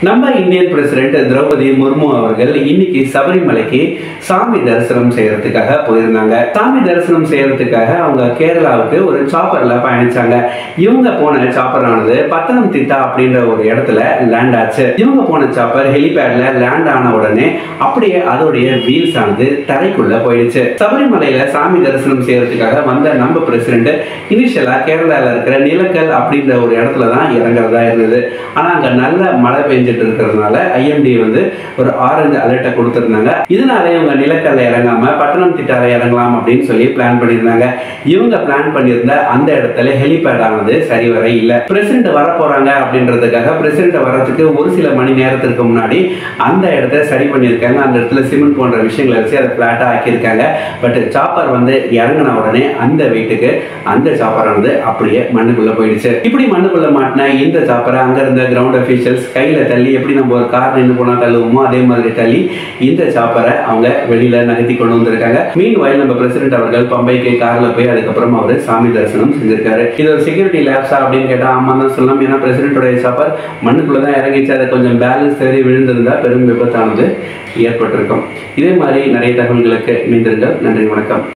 நம்ம Indian president Draupadi Murmu அவர்கள் இன்னைக்கு சபரிமலைக்கு சாமி தரிசனம் செய்யறதுக்காக போயிருந்தாங்க. சாமி தரிசனம் செய்யறதுக்காக அவங்க கேரளாவுக்கு ஒரு சாப்பர்ல பயணிச்சாங்க. இவங்க போன சாப்பர் ஆனது பத்தனம்திட்டா அப்படின்ற ஒரு இடத்துல லேண்ட் ஆச்சு. இவங்க போன சாப்பர் ஹெலிபேட்ல லேண்ட் ஆன உடனே அப்படியே அதோடைய வீல்ஸ் ஆனது தரைக்குள்ள போயிடுச்சு. சபரிமலையில சாமி தரிசனம் செய்யறதுக்காக வந்த நம்ம பிரசிடென்ட் இனிஷியலா கேரளால இருக்கிற நிலக்கல் அப்படின்ற ஒரு இடத்துல தான் இறங்குறதா இருந்தது. ஆனா அங்க நல்ல மழை பெஞ்சிட்டு இருக்கிறதுனால ஐஎம்டி வந்து ஒரு ஆரஞ்சு அலர்ட்டை கொடுத்திருந்தாங்க. இதனால இவங்க நிலக்கல்ல இறங்காம பட்டணம்திட்டால இறங்கலாம் அப்படின்னு சொல்லி பிளான் பண்ணியிருந்தாங்க. இவங்க பிளான் பண்ணியிருந்த அந்த இடத்துல ஹெலிபேட் ஆனது சரிவர இல்ல. பிரசிடென்ட் வர போறாங்க அப்படின்றதுக்காக பிரசிடென்ட் வரதுக்கு ஒரு சில மணி நேரத்திற்கு முன்னாடி அந்த இடத்த சரி பண்ணியிருக்காங்க. அந்த இடத்துல சிமெண்ட் போன்ற விஷயங்களை வச்சு அதை பிளாட்டா ஆக்கியிருக்காங்க. பட் சாப்பர் வந்து இறங்கின உடனே அந்த வெயிட்டுக்கு அந்த சாப்பர் ஆனது அப்படியே மண்ணுக்குள்ள போயிடுச்சு. இப்படி மண்ணுக்குள்ள மாட்டின இந்த சாப்பரை அங்க இருந்த கிரவுண்ட் அபிஷியல்ஸ் கையில தள்ளி எப்படி நம்ம ஒரு கார் நின்று போனா தள்ளுவோமோ அதே மாதிரி தள்ளி இந்த சாப்பரை அவங்க வெளியில நகர்த்தி கொண்டு வந்திருக்காங்க. மீன்வைல் நம்ம பிரசிடென்ட் அவர்கள் பம்பைக்கு கார்ல போய் அதுக்கப்புறம் அவர் சாமி தரிசனம் செஞ்சிருக்காரு. இது ஒரு செக்யூரிட்டி லேப்ஸா அப்படின்னு கேட்டா ஆமா தான் சொல்லலாம். ஏன்னா பிரசிடென்டோட சாப்பர் மண்ணுக்குள்ளதான் இறங்கிச்சு. அதை கொஞ்சம் பேலன்ஸ் தேடி விழுந்திருந்தா பெரும் விபத்தானது ஏற்பட்டிருக்கும். இதே மாதிரி நிறைய தகவல்களுக்கு இணைந்திருங்கள். நன்றி, வணக்கம்.